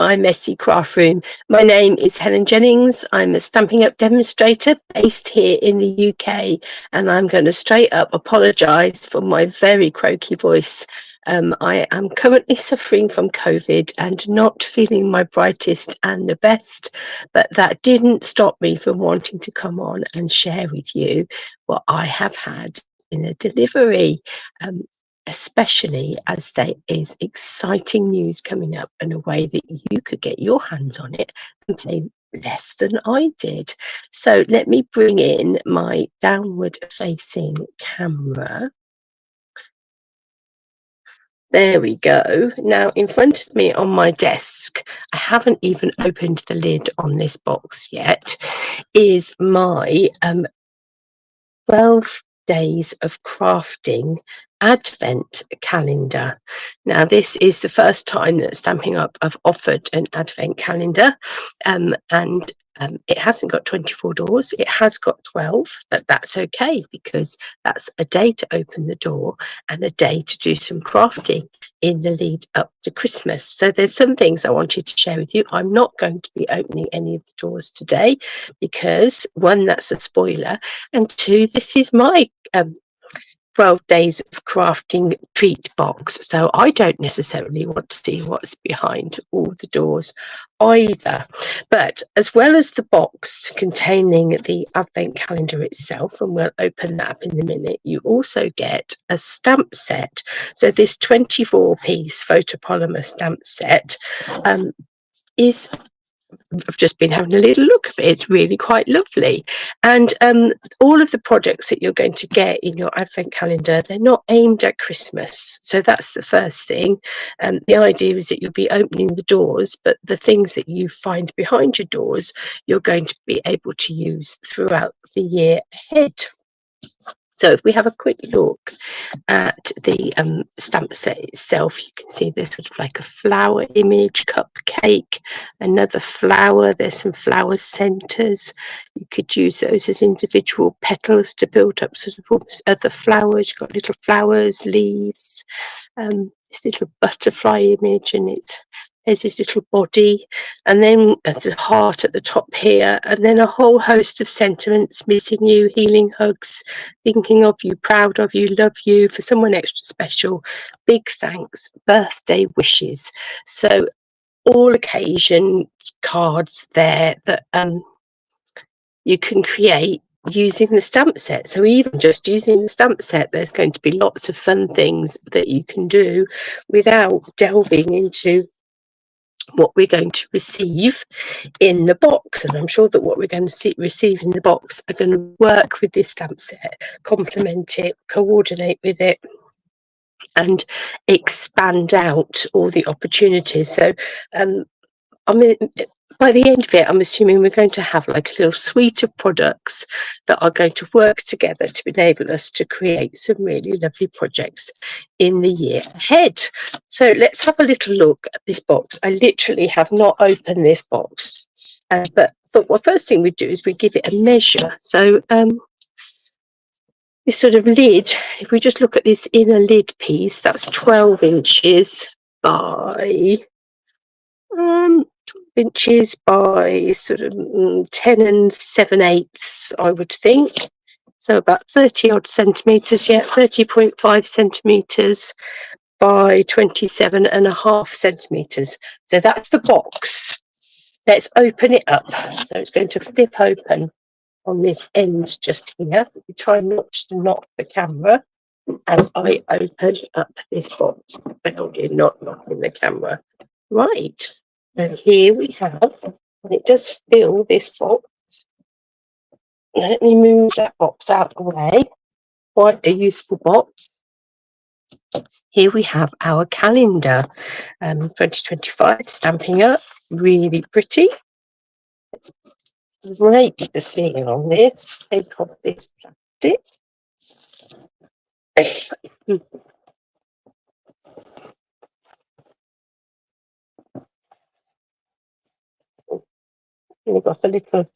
my messy craft room. My name is Helen Jennings. I'm a Stampin' Up demonstrator based here in the UK, and I'm going to straight up apologise for my very croaky voice. I am currently suffering from COVID and not feeling my brightest and the best, but that didn't stop me from wanting to come on and share with you what I have had in a delivery. Especially as there is exciting news coming up in a way that you could get your hands on it and pay less than I did. So let me bring in my downward facing camera. There we go. Now in front of me on my desk, I haven't even opened the lid on this box yet, is my 12 days of crafting advent calendar. Now this is the first time that Stampin' Up have offered an advent calendar, and it hasn't got 24 doors, it has got 12, but that's okay because that's a day to open the door and a day to do some crafting in the lead up to Christmas. So there's some things I wanted to share with you. I'm not going to be opening any of the doors today because one, that's a spoiler, and two, this is my 12 days of crafting treat box, so I don't necessarily want to see what's behind all the doors either. But as well as the box containing the advent calendar itself, and we'll open that up in a minute, you also get a stamp set. So this 24-piece photopolymer stamp set is, I've just been having a little look at it. It's really quite lovely. And all of the projects that you're going to get in your advent calendar, they're not aimed at Christmas. So that's the first thing. The idea is that you'll be opening the doors, but the things that you find behind your doors, you're going to be able to use throughout the year ahead. So if we have a quick look at the stamp set itself, you can see there's sort of like a flower image, cupcake, another flower. There's some flower centres. You could use those as individual petals to build up sort of other flowers. You've got little flowers, leaves, this little butterfly image, and there's this little body, and then there's a heart at the top here, and then a whole host of sentiments: missing you, healing hugs, thinking of you, proud of you, love you, for someone extra special, big thanks, birthday wishes. So all occasion cards there that you can create using the stamp set. So even just using the stamp set, there's going to be lots of fun things that you can do without delving into what we're going to receive in the box. And I'm sure that what we're going to receive in the box are going to work with this stamp set, complement it, coordinate with it, and expand out all the opportunities. So I mean, by the end of it, I'm assuming we're going to have like a little suite of products that are going to work together to enable us to create some really lovely projects in the year ahead. So let's have a little look at this box. I literally have not opened this box, but thought, well, first thing we do is we give it a measure. So this sort of lid, if we just look at this inner lid piece, that's 12 inches by 12 inches by sort of 10 and 7/8, I would think. So about 30 odd centimetres, yeah, 30.5 centimetres by 27.5 centimetres. So that's the box. Let's open it up. So it's going to flip open on this end just here. We try not to knock the camera as I open up this box. Not knocking the camera. Right. And here we have, and it does fill this box. Let me move that box out of the way. Quite a useful box. Here we have our calendar, 2025, Stampin' Up, really pretty. Let's break the seal on this, take off this plastic. I've got a little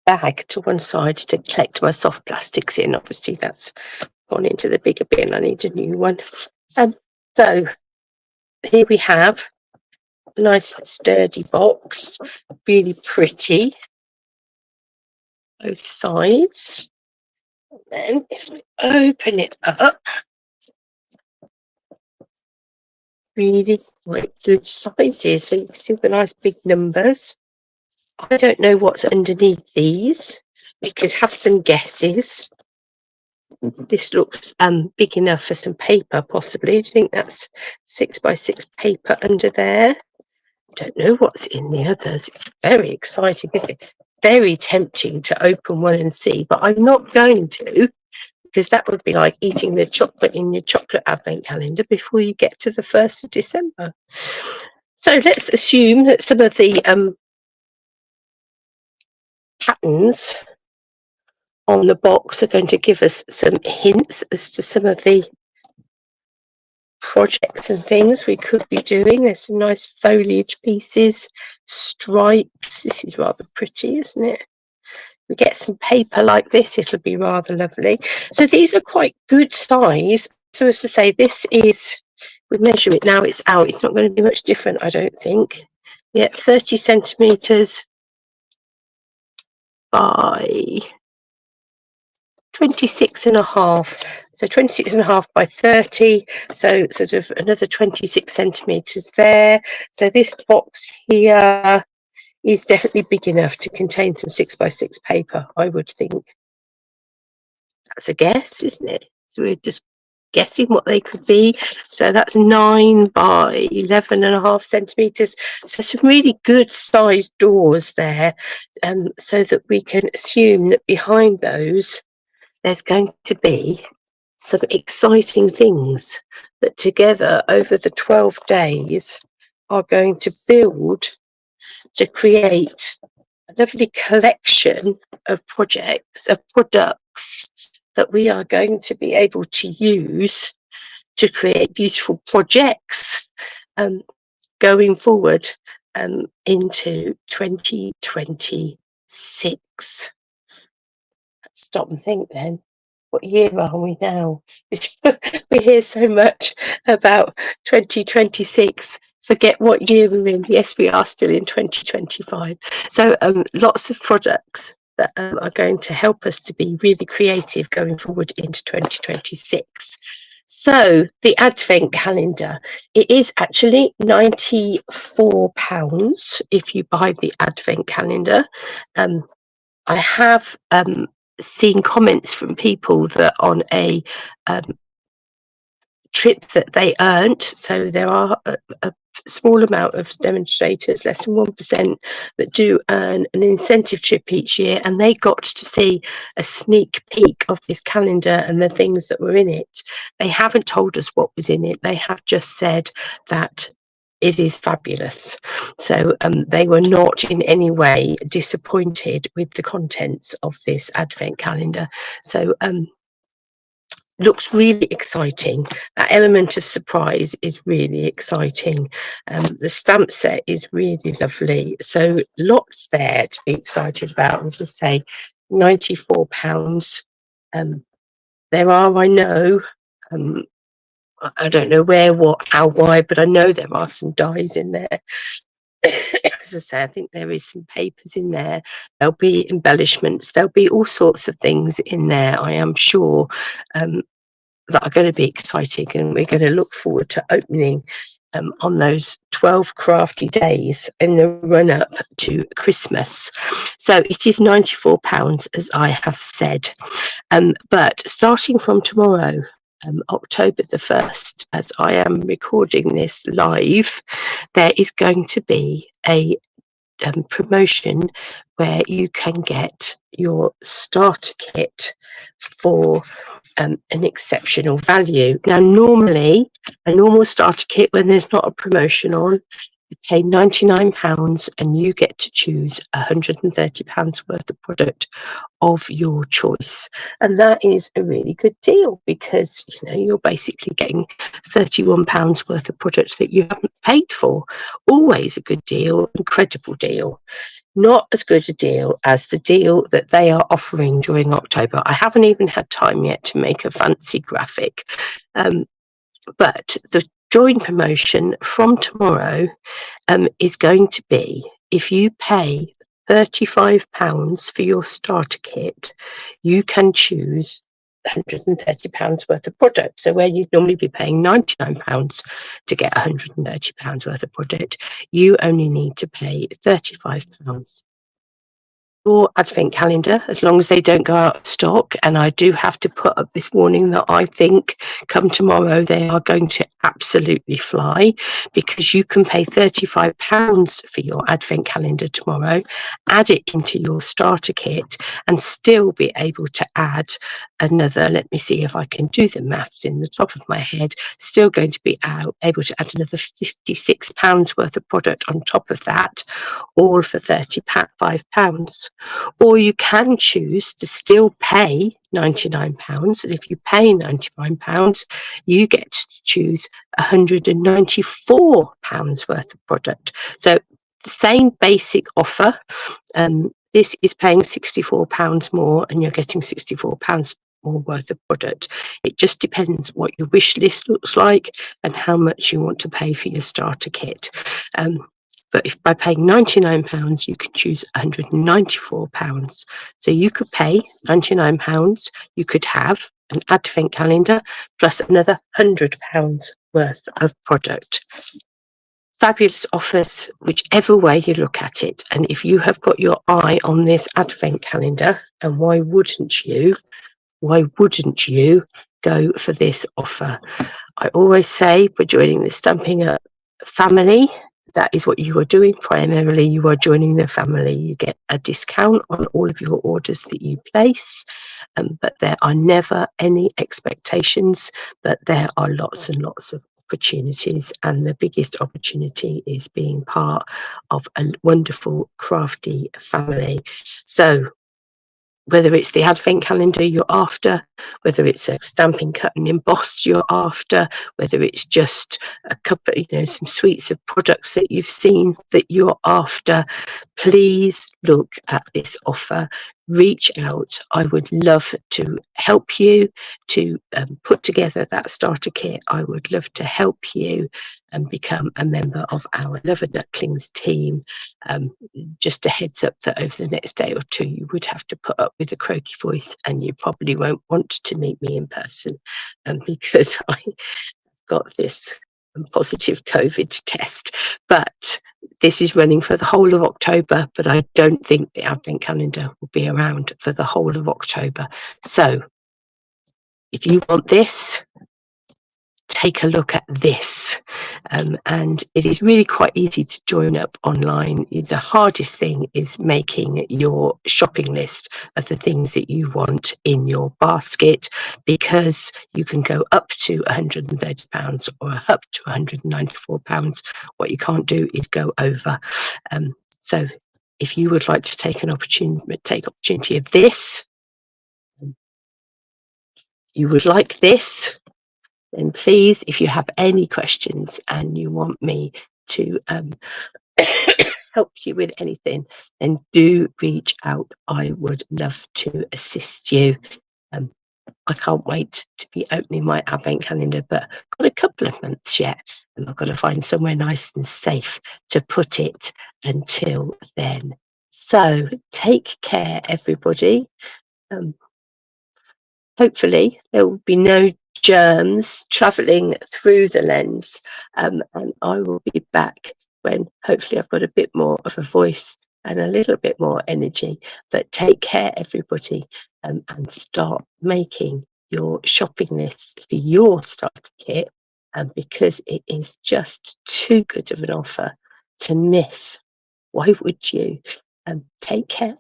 bag to one side to collect my soft plastics in. Obviously, that's gone into the bigger bin. I need a new one. So here we have Nice sturdy box, really pretty, both sides. And then if we open it up, really quite good sizes. So you can see the nice big numbers. I don't know what's underneath these. We could have some guesses. This looks big enough for some paper, possibly. Do you think that's 6x6 paper under there? Don't know what's in the others. It's very exciting, isn't it? Very tempting to open one and see, but I'm not going to, because that would be like eating the chocolate in your chocolate advent calendar before you get to the 1st of December. So let's assume that some of the patterns on the box are going to give us some hints as to some of the projects and things we could be doing. There's some nice foliage pieces, stripes. This is rather pretty, isn't it? We get some paper like this, it'll be rather lovely. So these are quite good size. So as to say, this is, we measure it now, it's out. It's not going to be much different, I don't think. Yeah, 30 centimetres by 26.5. So 26.5 by 30. So sort of another 26 centimetres there. So this box here is definitely big enough to contain some 6x6 paper, I would think. That's a guess, isn't it? So we're just guessing what they could be. So that's 9 by 11.5 centimetres. So some really good sized doors there, so that we can assume that behind those there's going to be some exciting things that together over the 12 days are going to build to create a lovely collection of projects, of products that we are going to be able to use to create beautiful projects going forward into 2026. Let's stop and think then. What year are we now? We hear so much about 2026. Forget what year we're in. Yes, we are still in 2025. So lots of products that are going to help us to be really creative going forward into 2026. So the advent calendar, it is actually £94 if you buy the advent calendar. I have seen comments from people that on a trip that they earned, so there are a small amount of demonstrators, less than 1%, that do earn an incentive trip each year, and they got to see a sneak peek of this calendar and the things that were in it. They haven't told us what was in it. They have just said that it is fabulous. So they were not in any way disappointed with the contents of this advent calendar. So looks really exciting. That element of surprise is really exciting. The stamp set is really lovely. So lots there to be excited about. As I say, £94. There are, I know, I don't know where, what, how, why, but I know there are some dies in there. As I say, I think there is some papers in there. There'll be embellishments. There'll be all sorts of things in there, I am sure, that are going to be exciting, and we're going to look forward to opening on those 12 crafty days in the run-up to Christmas. So it is £94, as I have said. But starting from tomorrow, October the 1st, as I am recording this live, there is going to be a promotion where you can get your starter kit for an exceptional value. Now, normally, a normal starter kit, when there's not a promotion on, you pay £99 and you get to choose £130 worth of product of your choice. And that is a really good deal, because you're basically getting £31 worth of product that you haven't paid for. Always a good deal, incredible deal. Not as good a deal as the deal that they are offering during October. I haven't even had time yet to make a fancy graphic, but the join promotion from tomorrow is going to be, if you pay £35 for your starter kit, you can choose £130 worth of product. So where you'd normally be paying £99 to get £130 worth of product, you only need to pay £35. Your advent calendar, as long as they don't go out of stock, and I do have to put up this warning that I think come tomorrow they are going to absolutely fly, because you can pay £35 for your advent calendar tomorrow, add it into your starter kit, and still be able to add another, let me see if I can do the maths in the top of my head, still going to be able to add another £56 worth of product on top of that, all for £35. Or you can choose to still pay £99. And if you pay £99, you get to choose £194 worth of product. So the same basic offer. This is paying £64 more, and you're getting £64 more worth of product. It just depends what your wish list looks like and how much you want to pay for your starter kit. But if by paying £99, you can choose £194. So you could pay £99, you could have an advent calendar plus another £100 worth of product. Fabulous offers, whichever way you look at it. And if you have got your eye on this advent calendar, and why wouldn't you go for this offer? I always say, by joining the Stamping Up family, that is what you are doing. Primarily, you are joining the family. You get a discount on all of your orders that you place, but there are never any expectations, but there are lots and lots of opportunities, and the biggest opportunity is being part of a wonderful crafty family. So whether it's the advent calendar you're after, whether it's a stamping, cut and emboss you're after, whether it's just a couple, some suites of products that you've seen that you're after, please look at this offer. Reach out. I would love to help you to put together that starter kit. I would love to help you and become a member of our Love-a-Ducklings team. Just a heads up that over the next day or two, you would have to put up with a croaky voice, and you probably won't want to meet me in person because I got this positive COVID test. But this is running for the whole of October, but I don't think the advent calendar will be around for the whole of October. So if you want this, take a look at this. And it is really quite easy to join up online. The hardest thing is making your shopping list of the things that you want in your basket, because you can go up to £130 or up to £194. What you can't do is go over. So if you would like to take opportunity of this, you would like this, then please, if you have any questions and you want me to help you with anything, then do reach out. I would love to assist you. I can't wait to be opening my advent calendar, but I've got a couple of months yet, and I've got to find somewhere nice and safe to put it until then. So take care, everybody. Hopefully there will be no germs travelling through the lens, and I will be back when hopefully I've got a bit more of a voice and a little bit more energy. But take care, everybody, and start making your shopping list for your starter kit, because it is just too good of an offer to miss. Why would you? Take care.